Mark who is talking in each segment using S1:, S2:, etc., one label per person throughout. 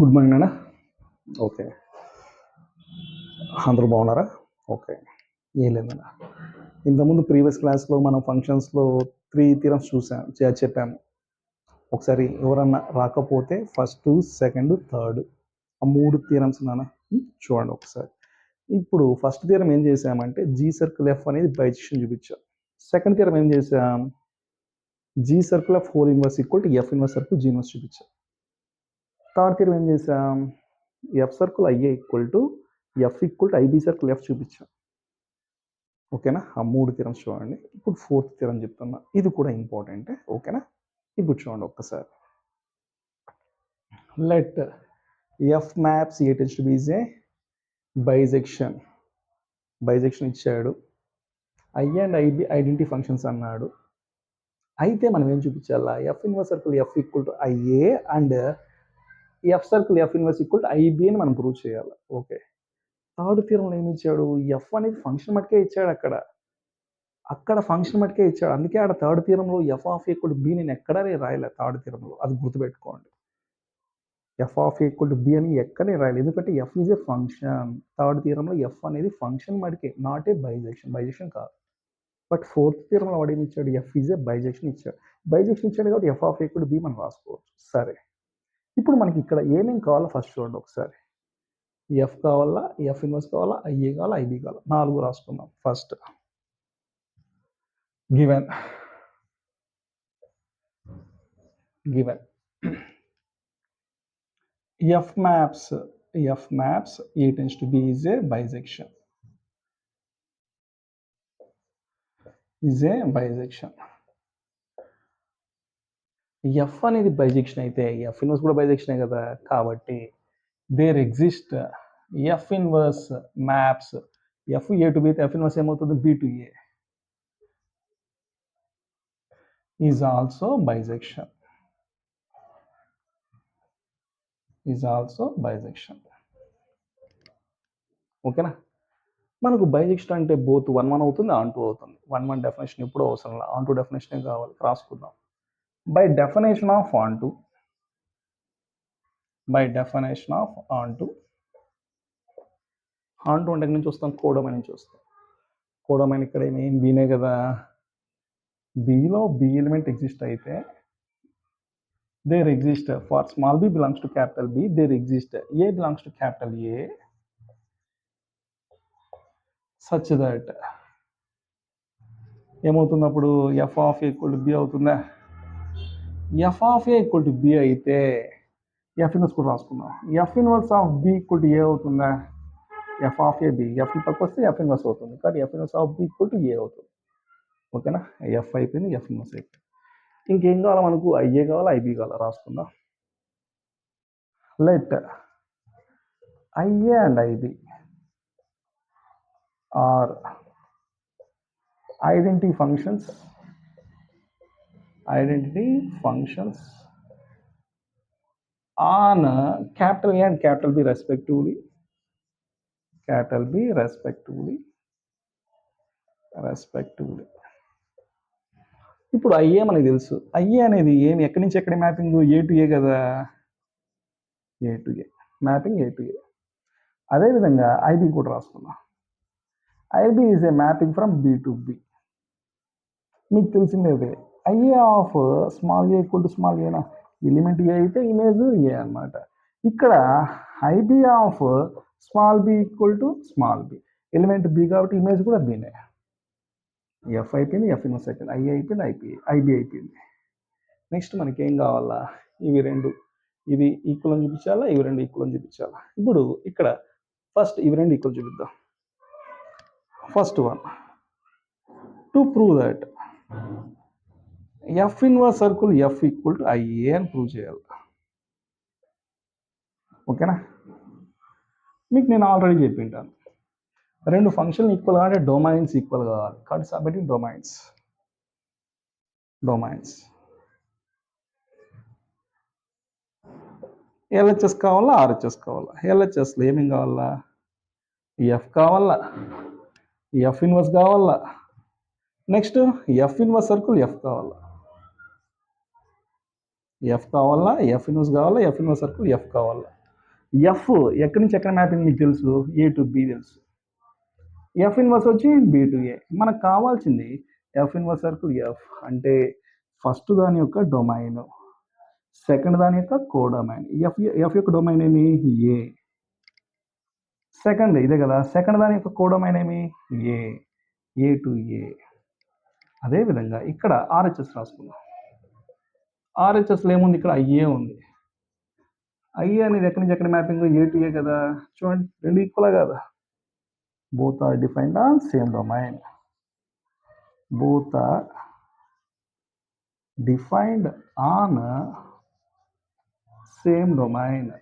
S1: Good morning అన్న. Okay, అందరూ బాగున్నారా? ఓకే, ఏం లేదన్న. ఇంతకుముందు ప్రీవియస్ క్లాస్లో మనం ఫంక్షన్స్లో 3 థియరమ్స్ చెప్పాము. ఒకసారి ఎవరన్నా రాకపోతే ఫస్ట్, సెకండ్, థర్డ్ ఆ 3 థియరమ్స్ నాన్న చూడండి ఒకసారి. ఇప్పుడు ఫస్ట్ థియరం ఏం చేసామంటే జీ సర్కిల్ ఎఫ్ అనేది బైజెక్షన్ చూపించాం. సెకండ్ థియరం ఏం చేసాం? G circle of whole inverse equal to F inverse circle G inverse చూపించాం. థర్డ్ థియరం ఏం చేసాం? F circle IA equal to F equal to IB circle F చూపించాం. ఓకేనా? ఆ 3 థియరమ్స్ చూడండి. ఇప్పుడు ఫోర్త్ థియరం చెప్తున్నా, ఇది కూడా ఇంపార్టెంటే. ఓకేనా? ఇప్పుడు చూడండి ఒక్కసారి. Let F maps A tens to B is a bijection. Bijection ఇచ్చాడు. I and IB identity functions అన్నాడు. అయితే మనం ఏం చూపించాలా? F inverse circle F equal to IA and F circle F inverse equal to IB అని మనం prove చేయాలి. Okay, third థియరంలో ఏమి ఇచ్చాడు? ఎఫ్ అనేది ఫంక్షన్ మటుకే ఇచ్చాడు. అక్కడ ఫంక్షన్ మటుకే ఇచ్చాడు. అందుకే ఆడ థర్డ్ థియరంలో F of equal to B నేను ఎక్కడా రాయలే. థర్డ్ థియరంలో అది గుర్తుపెట్టుకోండి. F of equal to B అని ఎక్కడే రాయాలి, ఎందుకంటే F is a function. Third థియరంలో ఎఫ్ అనేది ఫంక్షన్ మటుకే, నాట్ ఏ బైజెక్షన్. బైజెక్షన్ కాదు. బట్ ఫోర్త్ థియరంలో వాడు ఏమి ఇచ్చాడు? ఎఫ్ ఈజ్ ఏ బైజెక్షన్ ఇచ్చాడు. బైజెక్షన్ ఇచ్చాడు కాబట్టి F of equal to B మనం రాసుకోవచ్చు. సరే, ఇప్పుడు మనకి ఇక్కడ ఏమేమి కావాలో ఫస్ట్ చూడండి ఒకసారి. ఎఫ్ కావాలా, ఎఫ్ ఇన్వర్స్ కావాలా, ఐఏ కావాలా, ఐబీ కావాలా, 4 రాసుకుందాం. First given f maps A tends to B is a bisection. F అనేది బైజెక్షన్ అయితే ఎఫ్ ఇన్వర్స్ కూడా బైజెక్షనే కదా. కాబట్టి there exist F inverse maps F A to B అయితే ఎఫ్ ఇన్వర్స్ ఏమవుతుంది? B to A is also bijection. ఓకేనా? మనకు బైజెక్షన్ అంటే బోత్ 1 అవుతుంది, ఆన్ 2 అవుతుంది. 1 డెఫినేషన్ ఇప్పుడు అవసరం లేదు, ఆన్ 2 డెఫినేషన్ కావాలి. రాసుకుందాం. బై డెఫినేషన్ ఆఫ్ ఆన్ 2 అంటే నుంచి వస్తాం, కోడమైన్ నుంచి వస్తాం. కోడమైన్ ఇక్కడ ఏం బీనే కదా. బిలో బి ఎలిమెంట్ ఎగ్జిస్ట్ అయితే there exist for small B belongs to capital B, there exist A belongs to capital A such that ఏమవుతుంది అప్పుడు? F of A equal to B అవుతుందా? F of A equal to B అయితే F inverse కూడా రాసుకుందాం. F inverse of B equal to A అవుతుందా? F of A B, F పక్క వస్తే F inverse అవుతుంది, కానీ F inverse of B equal to ఏ అవుతుంది. ఓకేనా? ఎఫ్ అయిపోయింది, ఎఫ్ ఇన్వర్స్ అయిపోయింది. ఇంకేం కావాలి మనకు? ఐఏ కావాలా, ఐబీ కావాలా? రాసుకుందాం. Let IA and IB are identity functions on capital A and capital B respectively. ఇప్పుడు ఐఏ మనకి తెలుసు. ఐఏ అనేది ఏమి, ఎక్కడి నుంచి ఎక్కడ మ్యాపింగ్? ఏ టు ఏ కదా. A to A mapping, A to A. అదేవిధంగా ఐబీ కూడా రాసుకున్నాం. IB is a mapping from B to B. మీకు తెలిసిందే, IA of small A equal to small ఏనా, ఎలిమెంట్ ఏ అయితే ఇమేజ్ ఏ అనమాట. ఇక్కడ IB of small B equal to small B, element B కాబట్టి ఇమేజ్ కూడా బీనే. ఎఫ్ అయిపోయింది, ఎఫ్ ఇన్వర్స్ అయిపోయింది, ఐ అయిపోయింది, ఐబీ అయిపోయింది. నెక్స్ట్ మనకి ఏం కావాలా? ఇవి రెండు, ఇది ఈక్వల్ అని చూపించాలా, ఇవి రెండు ఈక్వల్ అని చూపించాలా. ఇప్పుడు ఇక్కడ ఫస్ట్ ఇవి రెండు ఈక్వల్ చూపిద్దాం. First one, to prove that F inverse circle F equal to IA అని ప్రూవ్ చేయాలి. ఓకేనా? మీకు నేను ఆల్రెడీ చెప్పింటాను, రెండు ఫంక్షన్ ఈక్వల్ కావాలంటే డొమైన్స్ ఈక్వల్ కావాలి. కాబట్టి సబ్మిటింగ్ డొమైన్స్ ఎల్హెచ్ఎస్ కావాలా, ఆర్హెచ్ఎస్ కావాలా? ఎల్హెచ్ఎస్లో ఏమేమి కావాలా? ఎఫ్ కావాలా, ఎఫ్ ఇన్వర్స్ కావాలా, next F inverse circle F కావాలా, ఎఫ్ ఇన్వర్స్ కావాలా, ఎఫ్ ఇన్వర్స్ సర్కిల్ ఎఫ్ కావాలా. ఎఫ్ ఎక్కడి నుంచి ఎక్కడ మ్యాపింగ్ మీకు తెలుసు, ఏ టు బి తెలుసు. ఎఫ్ ఇన్వర్స్ వచ్చి బి టు ఏ. మనకు కావాల్సింది ఎఫ్ ఇన్వర్స్ సర్కిల్ ఎఫ్ అంటే ఫస్ట్ దాని యొక్క డొమైన్, సెకండ్ దాని యొక్క కోడొమైన్. ఎఫ్ యొక్క డొమైన్ ఏమి, ఏ. సెకండ్ ఇదే కదా, సెకండ్ దాని యొక్క కోడొమైన్ ఏమి, ఏ టు ఏ. అదేవిధంగా ఇక్కడ ఆర్హెచ్ఎస్ రాసుకుందాం. ఆర్హెచ్ఎస్లో ఏముంది, ఇక్కడ ఐఏ ఉంది. ఐఏ అనేది ఎక్కడి నుంచి ఎక్కడ మ్యాపింగ్, ఏ టు ఏ కదా. చూడండి రెండు ఈక్వల్ కదా. Both are defined on same domain. both are defined on same domain.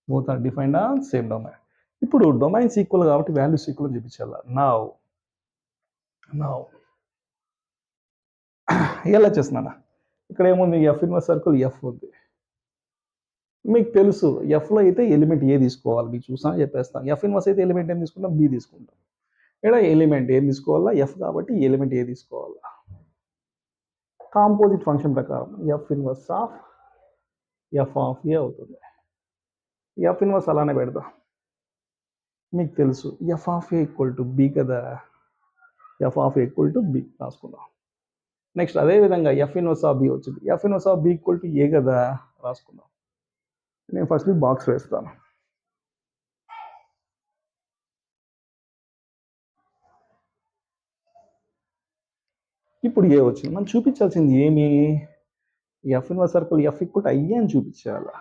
S1: Both are defined on same domain. ఇప్పుడు డొమైన్స్ ఈక్వల్ కాబట్టి వాల్యూస్ ఈక్వల్ అని చూపించాలి. నౌ ఎలా చేస్తున్నానా, ఇక్కడ ఏముంది, ఎఫ్ ఇన్వర్స్ సర్కిల్ ఎఫ్ ఉంది. మీకు తెలుసు ఎఫ్లో అయితే ఎలిమెంట్ ఏ తీసుకోవాలి, మీకు చూసాను చెప్పేస్తాను. ఎఫ్ ఇన్వర్స్ అయితే ఎలిమెంట్ ఏం తీసుకుంటాం, బి తీసుకుంటాం. ఇక్కడ ఎలిమెంట్ ఏం తీసుకోవాలా, ఎఫ్ కాబట్టి ఎలిమెంట్ ఏ తీసుకోవాలా. కాంపోజిట్ ఫంక్షన్ ప్రకారం F inverse of F of A అవుతుంది. ఎఫ్ ఇన్వర్స్ అలానే పెడదాం. మీకు తెలుసు F of A equal to B కదా, F of A equal to B రాసుకుందాం. నెక్స్ట్ అదేవిధంగా ఎఫ్ ఇన్వర్స్ ఆఫ్ బి వచ్చింది, F inverse of B equal to A కదా రాసుకుందాం. నేను ఫస్ట్ బాక్స్ వేస్తాను. ఇప్పుడు ఏ వచ్చింది, మనం చూపించాల్సింది ఏమి, F inverse circle F equal to IA అని చూపించాలి,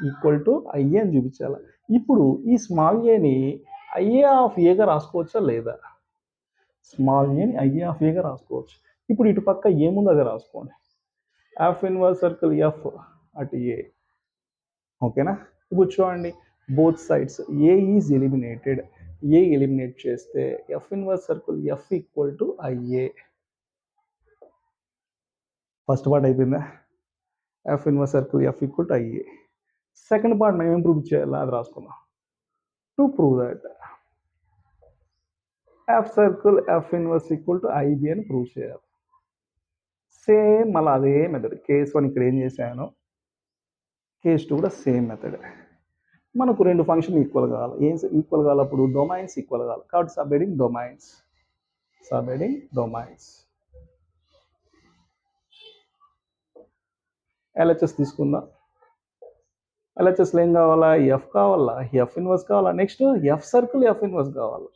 S1: ఈక్వల్ టు ఐఏ అని చూపించాలి. ఇప్పుడు ఈ స్మాల్ ఏని ఐఏ ఆఫ్ ఏగా రాసుకోవచ్చా లేదా, స్మాల్ ఏని ఐఏ ఆఫ్ ఏగా రాసుకోవచ్చు. ఇప్పుడు ఇటు పక్క ఏముందో అదే రాసుకోండి, F inverse circle F at A. ఓకేనా. ఇప్పుడు చూడండి both sides A is eliminated, A eliminate చేస్తే F inverse circle F equal to IA. First part అయిపోయిందా, F inverse circle F equal to IA. Second part మనం ఏం prove చేయాలి అది రాసుకుందాం. To prove that F circle F inverse equal to IB అని prove చేయాలి. Same మళ్ళీ అదే మెథడ్, కేస్ 1 ఇక్కడ ఏం చేశాను, కేస్ 2 కూడా సేమ్ మెథడ్. మనకు రెండు ఫంక్షన్ ఈక్వల్ కావాలి, ఏం ఈక్వల్ కావాలి, అప్పుడు డొమైన్స్ ఈక్వల్ కావాలి కాబట్టి సబ్హెడింగ్ డొమైన్స్. ఎల్హెచ్ఎస్ తీసుకుందాం. ఎల్హెచ్ఎస్లో ఏం కావాలా, ఎఫ్ కావాలా, ఎఫ్ ఇన్వర్స్ కావాలా, next F circle F inverse కావాలా,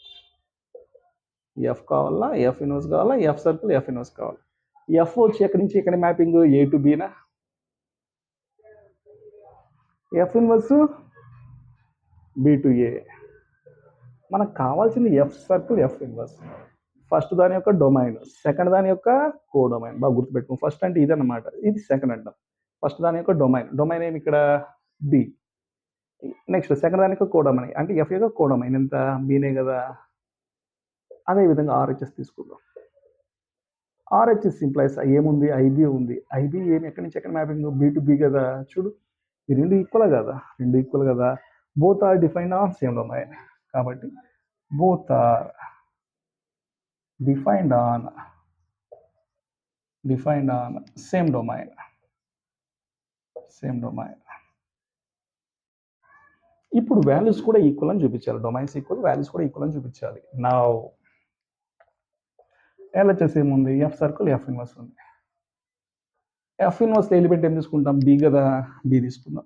S1: ఎఫ్ కావాలా, ఎఫ్ ఇన్వర్స్ కావాలా, ఎఫ్ సర్కిల్ ఎఫ్ ఇన్వర్స్ కావాలి. ఎఫ్ వచ్చి ఎక్కడి నుంచి ఎక్కడ మ్యాపింగ్, ఏ టు బినా, F inverse B to A. మనకు కావాల్సింది F circle F inverse, first దాని యొక్క డొమైన్, సెకండ్ దాని యొక్క కోడొమైన్. బాగా గుర్తుపెట్టుకోండి, ఫస్ట్ అంటే ఇది అన్నమాట, ఇది సెకండ్ అంటాం. ఫస్ట్ దాని యొక్క డొమైన్ ఏమి ఇక్కడ బి, నెక్స్ట్ సెకండ్ దాని యొక్క కోడొమైన్ అంటే ఎఫ్ యొక్క కోడొమైన్ ఎంత, బీనే కదా. అదేవిధంగా ఆర్హెచ్ఎస్ తీసుకుందాం. ఆర్హెచ్ఎస్ సింప్లైస్ ఏముంది, ఐబి ఉంది. ఐబి ఏమి ఎక్కడి నుంచి ఎక్కడ మ్యాపింగ్, బి టు బి కదా. చూడు ఈ రెండు ఈక్వల్ కదా, both are defined on same domain కాబట్టి both are defined on same domain. ఇప్పుడు వాల్యూస్ కూడా ఈక్వల్ అని చూపించాలి, డొమైన్స్ ఈక్వల్, వాల్యూస్ కూడా ఈక్వల్ అని చూపించాలి. నౌ ఎల్హెచ్ఎస్ ఏముంది, ఎఫ్ సర్కిల్ ఎఫ్ ఇన్వర్స్ ఉంది. ఎఫ్ ఇన్వర్స్ ఎలిమెంట్ ఏం తీసుకుంటాం, బి కదా, బి తీసుకుందాం.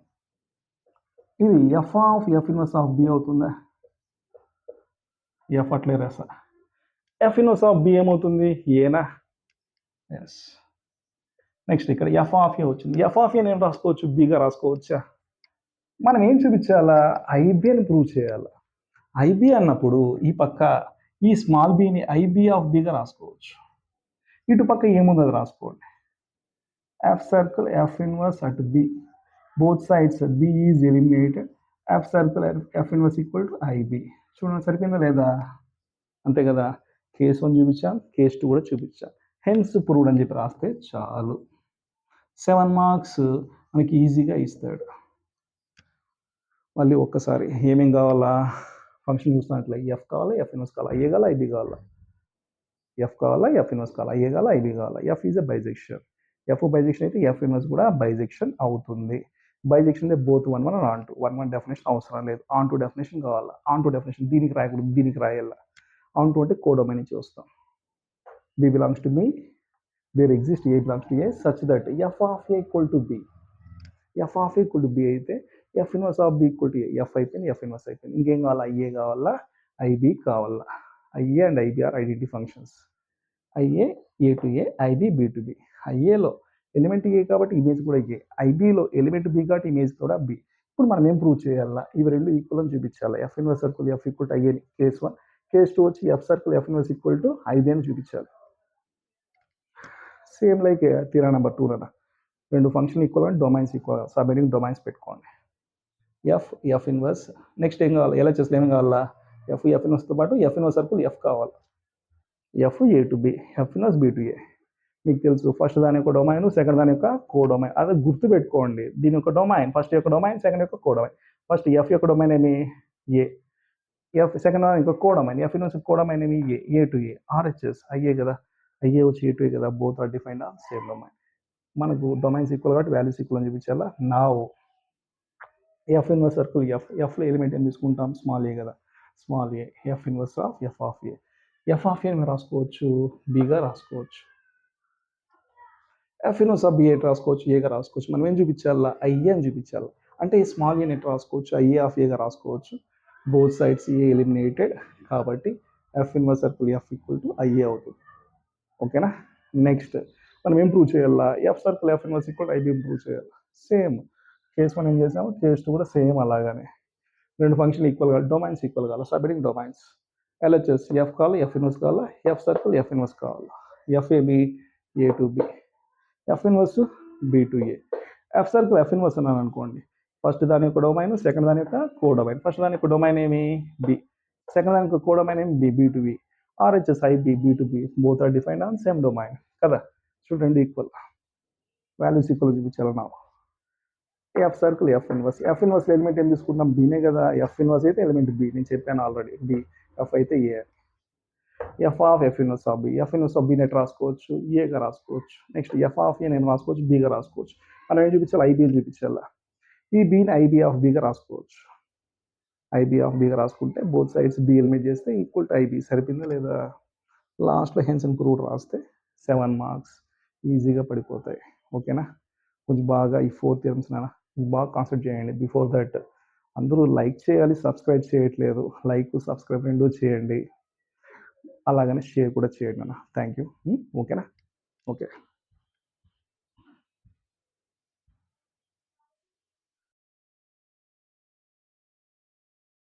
S1: ఇది F of F inverse of B అవుతుందా, ఎఫ్ అట్లే రాసా. ఎఫ్ ఇన్వర్స్ ఆఫ్ బి ఏమవుతుంది, ఏనా. ఎస్. నెక్స్ట్ ఇక్కడ ఎఫ్ ఆఫ్ ఏ వచ్చింది, ఎఫ్ ఆఫ్ ఏ నేను రాసుకోవచ్చు, బిగా రాసుకోవచ్చా. మనం ఏం చూపించాలా, ఐబి అని ప్రూవ్ చేయాలి. ఐబి అన్నప్పుడు ఈ పక్క ఈ స్మాల్ బిని ఐబి ఆఫ్ బిగా రాసుకోవచ్చు, ఇటు పక్క ఏముంది అది రాసుకోండి. F circle F inverse at B, both sides B is eliminated, F circle F inverse equal to IB. చూడండి సరిపోయిందా లేదా, అంతే కదా. కేస్ 1 చూపించాం, కేస్ 2 కూడా చూపించాం. హెన్స్ ప్రూవ్డ్ అని చెప్పి రాస్తే చాలు, 7 మార్క్స్ మనకి ఈజీగా ఇస్తాడు. మళ్ళీ ఒక్కసారి ఏమేం కావాలా, ఫంక్షన్ చూస్తున్నట్లే ఎఫ్ కావాలా, ఎఫ్ ఇన్వర్స్ కావాలా, ఐఏ కావాలా, ఐబి కావాలా, ఎఫ్ కావాలా, ఎఫ్ ఇన్వర్స్ కావాలా, ఐఏ కావాలా, ఐబి కావాలా. F is a bijection, f bijection అయితే ఎఫ్ ఇన్వర్స్ కూడా బైజెక్షన్ అవుతుంది. Bijection both 1 1 onto 1 1 definition అవసరం లేదు. ఆన్ టు డెఫినేషన్ కావాలా. ఆన్ టు డెఫినేషన్ దీనికి రాయకూడదు, దీనికి రాయాల. ఆన్ టు అంటే కోడొమైన్ నుంచి వస్తాం. బి బిలాంగ్స్ టు మీ, there exist A belongs to A such that F of A equal to B. F of A equal to B అయితే F inverse of B equal to A. F అయిపోయింది, F inverse అయిపోయింది. ఇంకేం కావాలా? IA కావాలా, IB కావాలా. IA and IB are identity functions. IA A to A, IB B to B. ఐఏలో element A కాబట్టి image కూడా ఏ. ఐబిలో ఎలిమెంట్ బి కాబట్టి ఇమేజ్ కూడా బి. ఇప్పుడు మనం ఏం ప్రూవ్ చేయాలా? ఇవి రెండు ఈక్వల్ అని చూపించాలి. F inverse circle F equal to IA case 1, case 2 వచ్చి F circle F inverse equal to IB అని చూపించాలి. సేమ్ లైక్ థీరా నెంబర్ 2 అన్న రెండు ఫంక్షన్ ఈక్వల్ అని డొమైన్స్ ఈక్వల్, సబ్హెడింగ్ డొమైన్స్ పెట్టుకోండి. F inverse. నెక్స్ట్ ఏం కావాలి? ఎలా చేస్తే ఏం కావాలా? ఎఫ్ ఇన్వర్స్తో పాటు ఎఫ్ ఇన్వర్స్ సర్కిల్ ఎఫ్ కావాలి. F A to B, F inverse B to A. మీకు తెలుసు ఫస్ట్ దాని యొక్క డొమైన్, సెకండ్ దాని యొక్క కోడొమైన్. అదే గుర్తు పెట్టుకోండి. దీని యొక్క డొమైన్ ఫస్ట్ యొక్క డొమైన్, సెకండ్ యొక్క కోడొమైన్. ఫస్ట్ ఎఫ్ యొక్క డొమైన్ ఏమి? ఏ. ఎఫ్ సెకండ్ దాని యొక్క కోడొమైన్, ఎఫ్ ఇన్వర్స్ కోడొమైన్ ఏమి? A to A. RHS IA కదా, ఐఏ వచ్చి ఏ టు ఏ కదా, both are defined on same domain. మనకు డొమైన్స్ ఈక్వల్ కాబట్టి వాల్యూస్ ఈక్వల్ అని చూపించాలా. నా ఎఫ్ ఇన్వర్స్ సర్కిల్ ఎఫ్లో ఎలిమెంట్ ఏం తీసుకుంటాం? స్మాల్ ఏ కదా, small A. F inverse of F of A. F of A రాసుకోవచ్చు, బిగా రాసుకోవచ్చు. ఎఫ్ ఇన్వర్స్ ఆఫ్ బి ఎట్ రాసుకోవచ్చు, ఏగా రాసుకోవచ్చు. మనం ఏం చూపించాలా? ఐఏ అని చూపించాలి. అంటే ఈ స్మాల్ ఏని ఎట్ రాసుకోవచ్చు? ఐఏ ఆఫ్ ఏగా రాసుకోవచ్చు. బోత్ సైడ్స్ ఏ ఎలిమినేటెడ్ కాబట్టి f inverse circle F equal to IA అవుతుంది. ఓకేనా? నెక్స్ట్ మనం ఏం ప్రూవ్ చేయాలా? F circle F inverse equal IB prove చేయాలి. సేమ్ కేస్ 1 ఏం చేసాము, కేస్ 2 కూడా సేమ్ అలాగానే. రెండు ఫంక్షన్ ఈక్వల్ కావాలి, డొమైన్స్ ఈక్వల్ కావాలి, సబ్హెడింగ్ డొమైన్స్. ఎల్హెచ్ఎస్ ఎఫ్ కావాలి, ఎఫ్ ఇన్వర్స్ కావాలా, ఎఫ్ సర్కిల్ ఎఫ్ ఇన్వర్స్ కావాలా. F AB A to B, F inverse B to A. F circle F inverse అన్నాను అనుకోండి. ఫస్ట్ దాని యొక్క డొమైన్, సెకండ్ దాని యొక్క కోడొమైన్. ఫస్ట్ దాని యొక్క డొమైన్ ఏమి? బి. సెకండ్ దాని యొక్క కోడొమైన్ ఏమి? B, B to B. RHS IB B to B, both are defined on same domain కదా. చూడండి ఈక్వల్, వాల్యూస్ ఈక్వల్ చూపించాలి. నా F circle F inverse, F inverse element ఏం తీసుకుంటాం? బీనే కదా. ఎఫ్ ఇన్వర్స్ అయితే ఎలిమెంట్ బి, నేను చెప్పాను ఆల్రెడీ. బి, ఎఫ్ అయితే A. F of F inverse of B, F inverse of B నెట్ రాసుకోవచ్చు, ఏగా రాసుకోవచ్చు. నెక్స్ట్ ఎఫ్ ఆఫ్ ఏ నేను రాసుకోవచ్చు, బిగా రాసుకోవచ్చు. మనం ఏం చూపించాలి? ఐబీని చూపించాలా. ఈ బీని ఐబీ ఆఫ్ బిగా రాసుకోవచ్చు. ఐబీ ఆఫ్ బిగా రాసుకుంటే బోత్ సైడ్స్ బి ఎలిమినేట్ చేస్తే ఈక్వల్ టు ఐబీ. సరిపోయిందా లేదా? లాస్ట్లో హెన్సన్ ప్రూవ్ రాస్తే 7 మార్క్స్ ఈజీగా పడిపోతాయి. ఓకేనా? కొంచెం బాగా ఈ 4 థియరమ్స్ బాగా కాన్సన్ట్రేట్ చేయండి. బిఫోర్ దట్ అందరూ లైక్ చేయాలి, సబ్స్క్రైబ్ చేయట్లేదు. లైక్ సబ్స్క్రైబ్ రెండూ చేయండి. అలాగనే షేర్ కూడా చేయండి అన్న. Thank you. ఓకేనా? ఓకే.